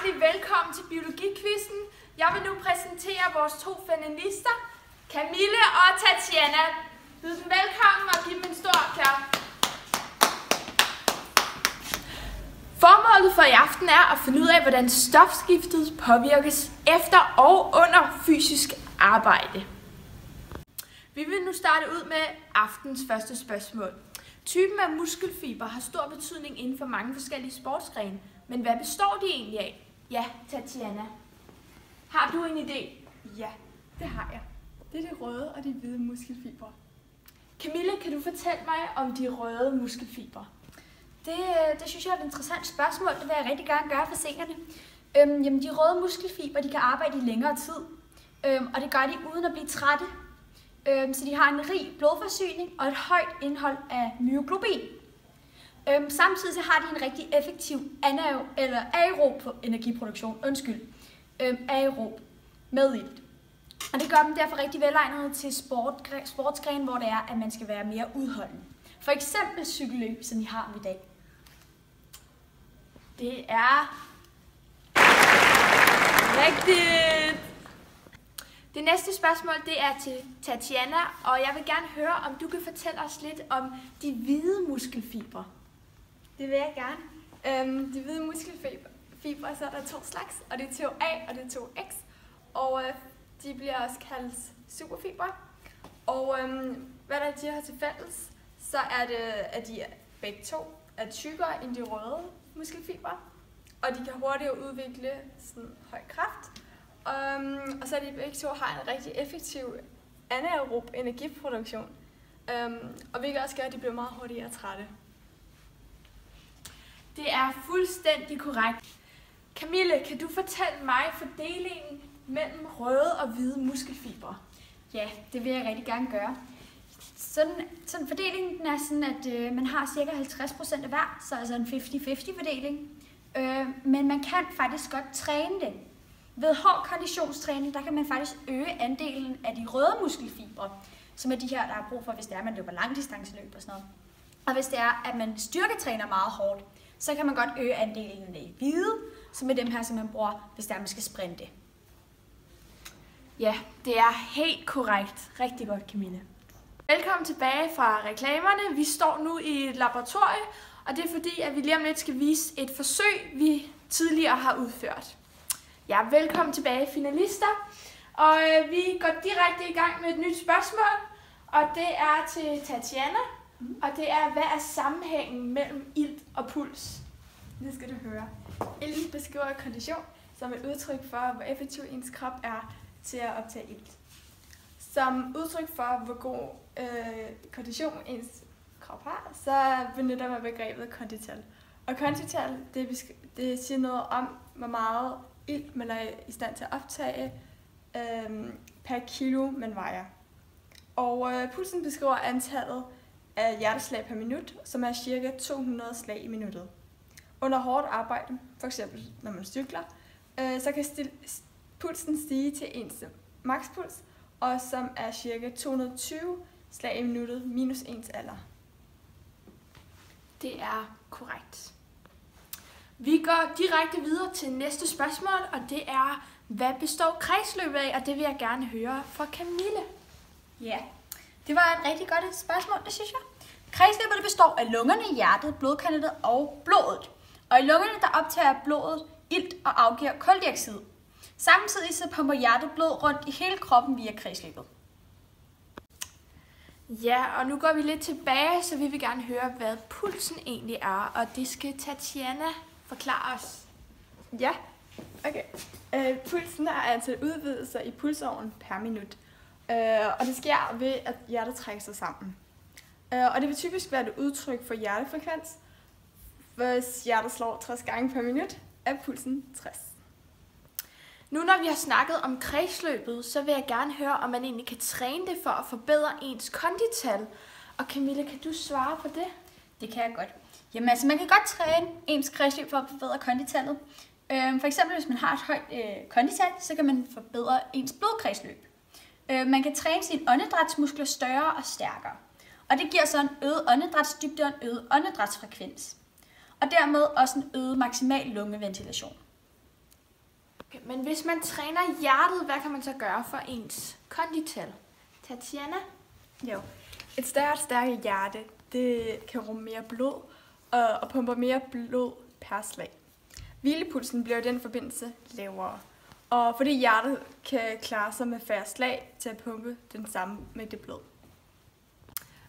Hjertelig velkommen til biologikquizzen. Jeg vil nu præsentere vores to finalister, Camille og Tatiana. Byd dem velkommen og giv dem en stor klap. Formålet for i aften er at finde ud af, hvordan stofskiftet påvirkes efter og under fysisk arbejde. Vi vil nu starte ud med aftens første spørgsmål. Typen af muskelfiber har stor betydning inden for mange forskellige sportsgrene. Men hvad består de egentlig af? Ja, Tatiana. Har du en idé? Ja, det har jeg. Det er de røde og de hvide muskelfibre. Camille, kan du fortælle mig om de røde muskelfibre? Det synes jeg er et interessant spørgsmål. Det vil jeg rigtig gerne gøre for seerne. Jamen, de røde muskelfibre de kan arbejde i længere tid. Og det gør de uden at blive trætte. Så de har en rig blodforsyning og et højt indhold af myoglobin. Samtidig så har de en rigtig effektiv aerob energiproduktion. Aerob med ilt. Og det gør dem derfor rigtig velegnede til sportsgrene, hvor det er, at man skal være mere udholdende. For eksempel cykelløb, som I har i dag. Det er rigtigt. Det næste spørgsmål det er til Tatiana, og jeg vil gerne høre, om du kan fortælle os lidt om de hvide muskelfibre. Det vil jeg gerne. De hvide muskelfibre, så er der to slags, og det er 2A og det er 2X. Og de bliver også kaldt superfibre. Og hvad der de har til fælles, så er det, at de begge to er tykkere end de røde muskelfibre. Og de kan hurtigere udvikle sådan høj kraft. Og så er de begge to har en rigtig effektiv anaerob energiproduktion. Og hvilket også gør, at de bliver meget hurtigere trætte. Det er fuldstændig korrekt. Camille, kan du fortælle mig fordelingen mellem røde og hvide muskelfibre? Ja, det vil jeg rigtig gerne gøre. Sådan fordelingen den er sådan, at man har ca. 50% af hver, så altså en 50-50 fordeling. Men man kan faktisk godt træne det. Ved hård konditionstræning, der kan man faktisk øge andelen af de røde muskelfibre, som er de her, der er brug for, hvis det er, at man løber langdistanceløb og sådan noget. Og hvis det er, at man styrketræner meget hårdt, så kan man godt øge andelen af hvide, som er dem her, som man bruger, hvis det er, at man skal sprinte. Ja, det er helt korrekt. Rigtig godt, Camille. Velkommen tilbage fra reklamerne. Vi står nu i et laboratorie, og det er fordi, at vi lige om lidt skal vise et forsøg, vi tidligere har udført. Ja, velkommen tilbage, finalister. Og vi går direkte i gang med et nyt spørgsmål, og det er til Tatiana. Og det er, hvad er sammenhængen mellem ilt og puls? Det skal du høre. Ilten beskriver kondition som et udtryk for, hvor effektiv ens krop er til at optage ilt. Som udtryk for, hvor god kondition ens krop har, så benytter man begrebet kondital. Og kondital, det siger noget om, hvor meget ilt man er i stand til at optage per kilo, man vejer. Og pulsen beskriver antallet af hjerteslag per minut, som er ca. 200 slag i minuttet. Under hårdt arbejde, f.eks. når man cykler, så kan pulsen stige til ens makspuls, og som er ca. 220 slag i minuttet minus ens alder. Det er korrekt. Vi går direkte videre til næste spørgsmål, og det er, hvad består kredsløbet af? Og det vil jeg gerne høre fra Camille. Ja, det var et rigtig godt spørgsmål, det synes jeg. Kredsløbet består af lungerne, hjertet, blodkanalet og blodet. Og i lungerne der optager blodet ilt og afgiver kuldioxid. Samtidig så pumper hjertet blod rundt i hele kroppen via kredsløbet. Ja, og nu går vi lidt tilbage, så vi vil gerne høre, hvad pulsen egentlig er. Og det skal Tatiana forklare os. Ja, okay. Pulsen er altså udvidelser i pulsåren per minut. Og det sker ved, at hjertet trækker sig sammen. Og det vil typisk være et udtryk for hjertefrekvens. Hvis hjertet slår 60 gange per minut, er pulsen 60. Nu når vi har snakket om kredsløbet, så vil jeg gerne høre, om man egentlig kan træne det for at forbedre ens kondital. Og Camille, kan du svare på det? Det kan jeg godt. Jamen altså, man kan godt træne ens kredsløb for at forbedre konditallet. For eksempel, hvis man har et højt kondital, så kan man forbedre ens blodkredsløb. Man kan træne sine åndedrætsmuskler større og stærkere. Og det giver så en øget åndedrætsdybde og en øget åndedrætsfrekvens. Og dermed også en øget maksimal lungeventilation. Okay, men hvis man træner hjertet, hvad kan man så gøre for ens kondital? Tatiana? Jo. Et stærkere hjerte, det kan rumme mere blod og pumper mere blod per slag. Hvilepulsen bliver i den forbindelse lavere. Og fordi hjertet kan klare sig med færre slag til at pumpe den samme mængde blod.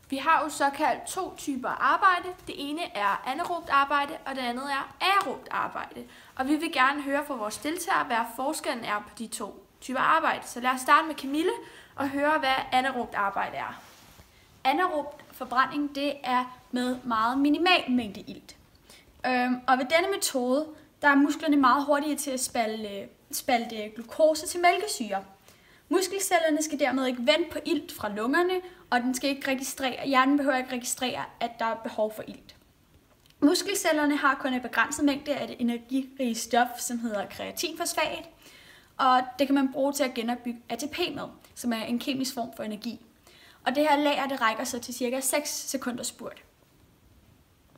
Vi har jo såkaldt 2 typer arbejde. Det ene er anaerobt arbejde, og det andet er aerobt arbejde. Og vi vil gerne høre fra vores deltagere, hvad forskellen er på de 2 typer arbejde. Så lad os starte med Camille og høre, hvad anaerobt arbejde er. Anaerob forbrænding, det er med meget minimal mængde ilt. Og ved denne metode, der er musklerne meget hurtigere til at spalte glukose til mælkesyre. Muskelcellerne skal dermed ikke vente på ilt fra lungerne, og hjernen behøver ikke registrere, at der er behov for ilt. Muskelcellerne har kun en begrænset mængde af det energirige stof, som hedder kreatinfosfat, og det kan man bruge til at genopbygge ATP med, som er en kemisk form for energi. Og det her lager, det rækker så til cirka 6 sekunders spurt.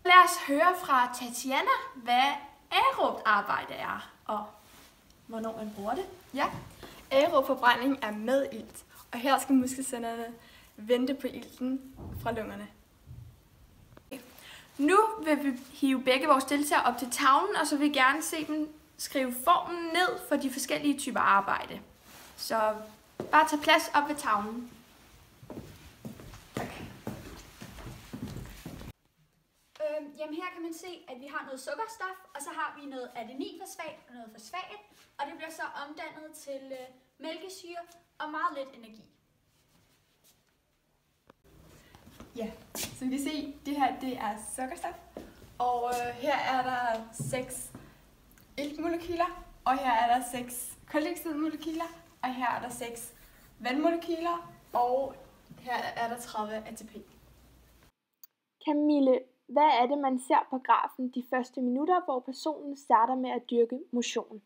Lad os høre fra Tatiana, hvad aerobt arbejde er, og hvornår man bruger det. Ja, aerob forbrænding er med ilt, og her skal muskelcellerne vente på ilten fra lungerne. Nu vil vi hive begge vores deltagere op til tavlen, og så vil vi gerne se dem skrive formen ned for de forskellige typer arbejde. Så bare tag plads op ved tavlen. Jamen her kan man se, at vi har noget sukkerstof, og så har vi noget adeninfosfat og noget fosfat, og det bliver så omdannet til mælkesyre og meget lidt energi. Ja, som vi kan se, det her det er sukkerstof, og her er der 6 iltmolekyler, og her er der 6 koldioxidmolekyler, og her er der 6 vandmolekyler, og her er der 30 ATP. Camille, hvad er det, man ser på grafen de første minutter, hvor personen starter med at dyrke motion?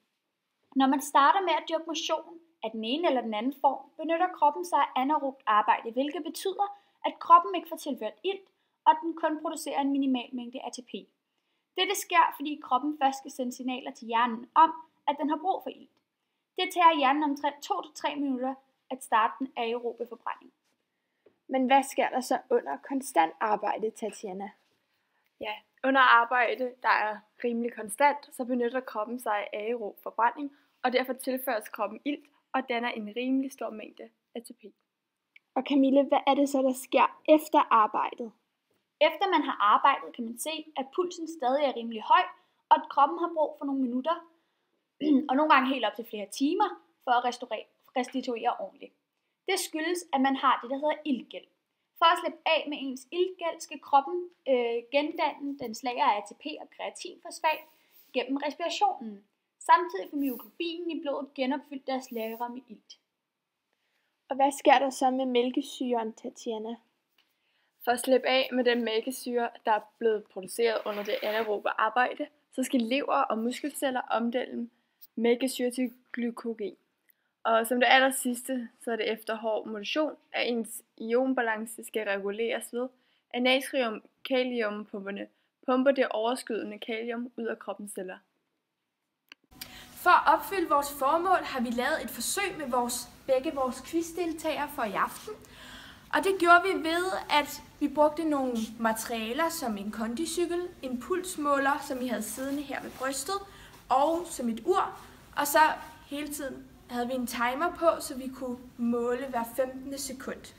Når man starter med at dyrke motion af den ene eller den anden form, benytter kroppen sig af anaerobt arbejde, hvilket betyder, at kroppen ikke får tilført ilt, og den kun producerer en minimal mængde ATP. Dette sker, fordi kroppen først skal sende signaler til hjernen om, at den har brug for ilt. Det tager hjernen omtrent 2-3 minutter at starte den aerobe forbrænding. Men hvad sker der så under konstant arbejde, Tatiana? Ja, under arbejde, der er rimelig konstant, så benytter kroppen sig af aerob forbrænding, og derfor tilføres kroppen ilt og danner en rimelig stor mængde ATP. Og Camille, hvad er det så, der sker efter arbejdet? Efter man har arbejdet, kan man se, at pulsen stadig er rimelig høj, og at kroppen har brug for nogle minutter, og nogle gange helt op til flere timer, for at restituere ordentligt. Det skyldes, at man har det, der hedder iltgæld. For at slippe af med ens iltgæld, skal kroppen gendanne dens lager af ATP og kreatinfosfat gennem respirationen. Samtidig får myoglobinen i blodet genopfyldt deres lagre med ilt. Og hvad sker der så med mælkesyren, Tatiana? For at slippe af med den mælkesyre, der er blevet produceret under det anaerobe arbejde, så skal lever og muskelceller omdanne mælkesyre til glykogen. Og som det aller sidste, så er det efter hård motion, at ens ionbalance skal reguleres ved, at natrium-kaliumpumperne pumper det overskydende kalium ud af kroppens celler. For at opfylde vores formål har vi lavet et forsøg med begge vores quizdeltagere for i aften. Og det gjorde vi ved, at vi brugte nogle materialer som en kondicykel, en pulsmåler, som vi havde siddende her ved brystet, og som et ur. Og så hele tiden havde vi en timer på, så vi kunne måle hver 15. sekund.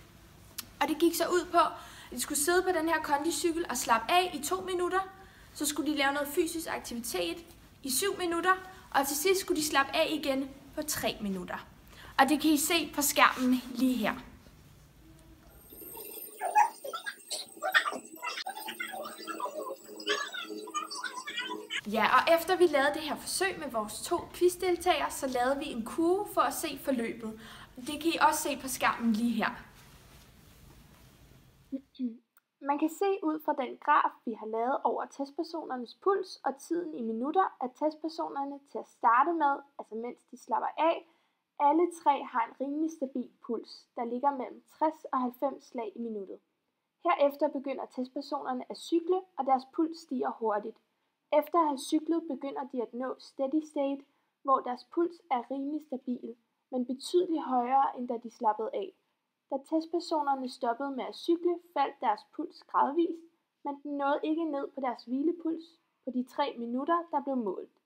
Og det gik så ud på, at de skulle sidde på den her kondicykel og slappe af i 2 minutter. Så skulle de lave noget fysisk aktivitet i 7 minutter, og til sidst skulle de slappe af igen på 3 minutter. Og det kan I se på skærmen lige her. Ja, og efter vi lavede det her forsøg med vores 2 quizdeltagere, så lavede vi en kurve for at se forløbet. Det kan I også se på skærmen lige her. Man kan se ud fra den graf, vi har lavet over testpersonernes puls og tiden i minutter, at testpersonerne til at starte med, altså mens de slapper af, alle 3 har en rimelig stabil puls, der ligger mellem 60 og 90 slag i minuttet. Herefter begynder testpersonerne at cykle, og deres puls stiger hurtigt. Efter at have cyklet begynder de at nå steady state, hvor deres puls er rimelig stabil, men betydeligt højere end da de slappede af. Da testpersonerne stoppede med at cykle, faldt deres puls gradvist, men den nåede ikke ned på deres hvilepuls på de 3 minutter, der blev målt.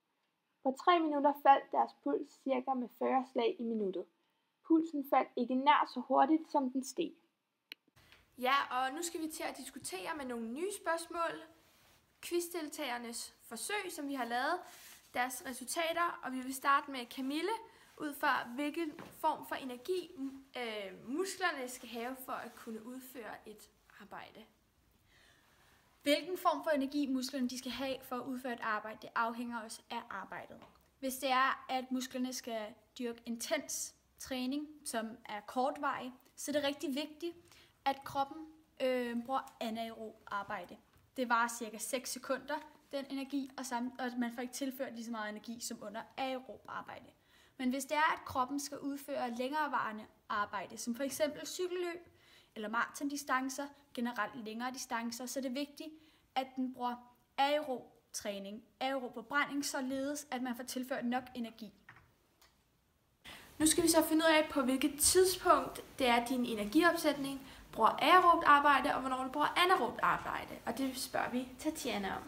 På 3 minutter faldt deres puls cirka med 40 slag i minuttet. Pulsen faldt ikke nær så hurtigt, som den steg. Ja, og nu skal vi til at diskutere med nogle nye spørgsmål. Quizdeltagernes forsøg, som vi har lavet, deres resultater, og vi vil starte med Camille, ud fra hvilken form for energi musklerne skal have for at kunne udføre et arbejde. Hvilken form for energi musklerne de skal have for at udføre et arbejde, det afhænger også af arbejdet. Hvis det er, at musklerne skal dyrke intens træning, som er kortvarig, så er det rigtig vigtigt, at kroppen bruger anaerob arbejde. Det varer cirka 6 sekunder, den energi, og man får ikke tilført lige så meget energi som under aerob arbejde. Men hvis det er, at kroppen skal udføre længerevarende arbejde, som for eksempel cykelløb eller maratondistancer, generelt længere distancer, så er det vigtigt, at den bruger aerob træning, aerob forbrænding, således at man får tilført nok energi. Nu skal vi så finde ud af, på hvilket tidspunkt det er, din energiopsætning bruger aerobt arbejde, og hvornår du bruger anaerobt arbejde. Og det spørger vi Tatiana om.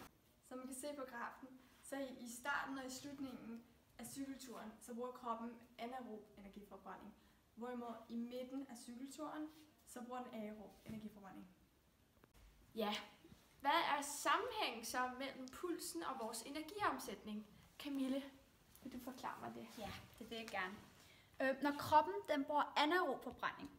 Som man kan se på grafen, så i starten og i slutningen af cykelturen, så bruger kroppen anaerob energiforbrænding. Hvorimod i midten af cykelturen, så bruger den aerob energiforbrænding. Ja, hvad er sammenhængen så mellem pulsen og vores energiomsætning? Camille, vil du forklare mig det? Ja, det vil jeg gerne. Når kroppen den bruger anaerob forbrænding,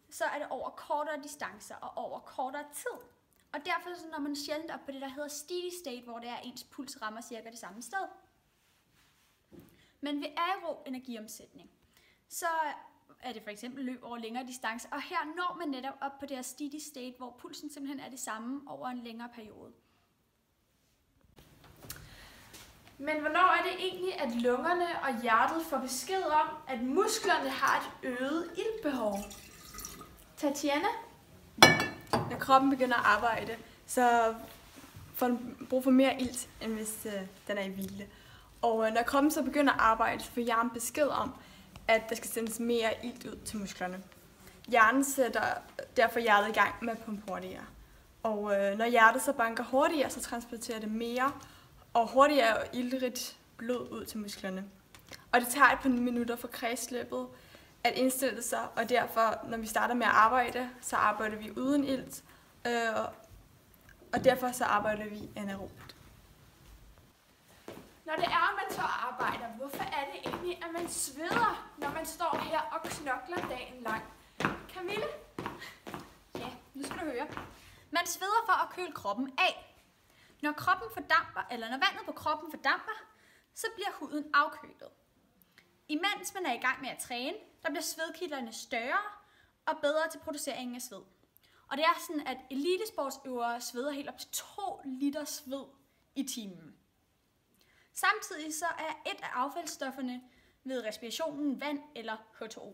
så er det over kortere distancer og over kortere tid. Og derfor så når man sjældent op på det, der hedder steady state, hvor det er, ens puls rammer cirka det samme sted. Men ved aerob energiomsætning, så er det for eksempel løb over længere distancer, og her når man netop op på det her steady state, hvor pulsen simpelthen er det samme over en længere periode. Men hvornår er det egentlig, at lungerne og hjertet får besked om, at musklerne har et øget iltbehov? Tatiana? Når kroppen begynder at arbejde, så får den brug for mere ilt, end hvis den er i hvile. Og når kroppen så begynder at arbejde, så får hjernen besked om, at der skal sendes mere ilt ud til musklerne. Hjernen sætter derfor hjertet i gang med at pumpe hurtigere. Og når hjertet så banker hurtigere, så transporterer det mere og hurtigere og iltrigt blod ud til musklerne. Og det tager et par minutter for kredsløbet at indstille sig, og derfor, når vi starter med at arbejde, så arbejder vi uden ilt, og derfor så arbejder vi anaerobt. Når det er, at man så arbejder, hvorfor er det egentlig, at man sveder, når man står her og knokler dagen lang? Camille? Ja, nu skal du høre. Man sveder for at køle kroppen af. Når kroppen fordamper, eller når vandet på kroppen fordamper, så bliver huden afkølet. Imens man er i gang med at træne, der bliver svedkilderne større og bedre til produceringen af sved. Og det er sådan, at elitesportsøvere sveder helt op til 2 liter sved i timen. Samtidig så er et af affaldsstofferne ved respirationen vand eller H2O.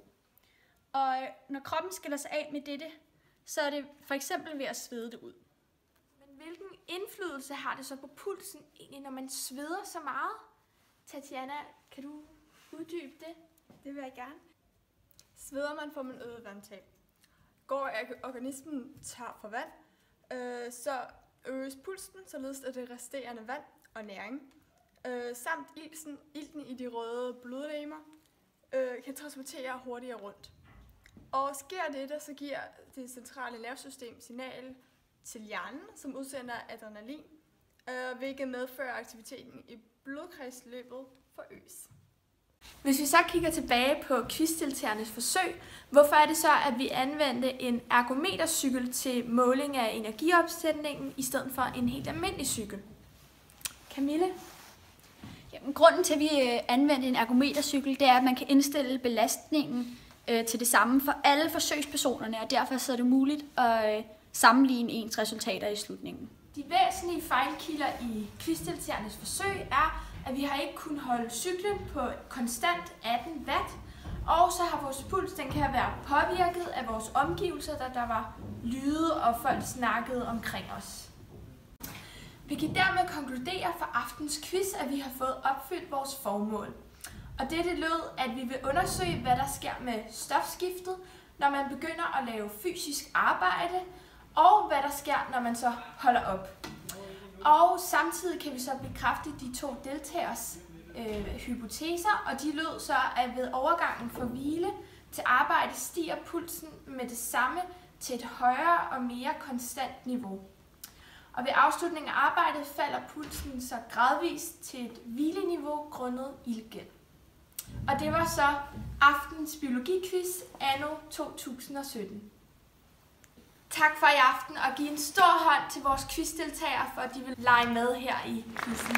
Og når kroppen skiller sig af med dette, så er det for eksempel ved at svede det ud. Men hvilken indflydelse har det så på pulsen egentlig, når man sveder så meget? Tatiana, kan du uddybe det? Det vil jeg gerne. Sveder man, får man øget vandtab. Går organismen tør for vand, så øges pulsen, således at det resterende vand og næring, samt ilten i de røde blodlegemer, kan transportere hurtigere rundt. Og sker det, så giver det centrale nervesystem signal til hjernen, som udsender adrenalin, hvilket medfører aktiviteten i blodkredsløbet forøges. Hvis vi så kigger tilbage på quizdeltagernes forsøg, hvorfor er det så, at vi anvendte en ergometercykel til måling af energiopsætningen i stedet for en helt almindelig cykel? Camille? Jamen, grunden til, at vi anvendte en ergometercykel, det er, at man kan indstille belastningen til det samme for alle forsøgspersonerne, og derfor så er det muligt at sammenligne ens resultater i slutningen. De væsentlige fejlkilder i quizdeltagernes forsøg er, at vi har ikke kunnet holde cyklen på konstant 18 watt, og så har vores puls, den kan være påvirket af vores omgivelser, da der var lyde og folk snakkede omkring os. Vi kan dermed konkludere for aftens quiz, at vi har fået opfyldt vores formål. Og det lød, at vi vil undersøge, hvad der sker med stofskiftet, når man begynder at lave fysisk arbejde, og hvad der sker, når man så holder op. Og samtidig kan vi så bekræfte de 2 deltagers hypoteser, og de lød så, at ved overgangen fra hvile til arbejde stiger pulsen med det samme til et højere og mere konstant niveau. Og ved afslutningen af arbejdet falder pulsen så gradvist til et hvileniveau grundet iltgæld. Og det var så aftens biologiquiz anno 2017. Tak for i aften, og giv en stor hånd til vores quizdeltagere, for at de vil lege med her i quizzen.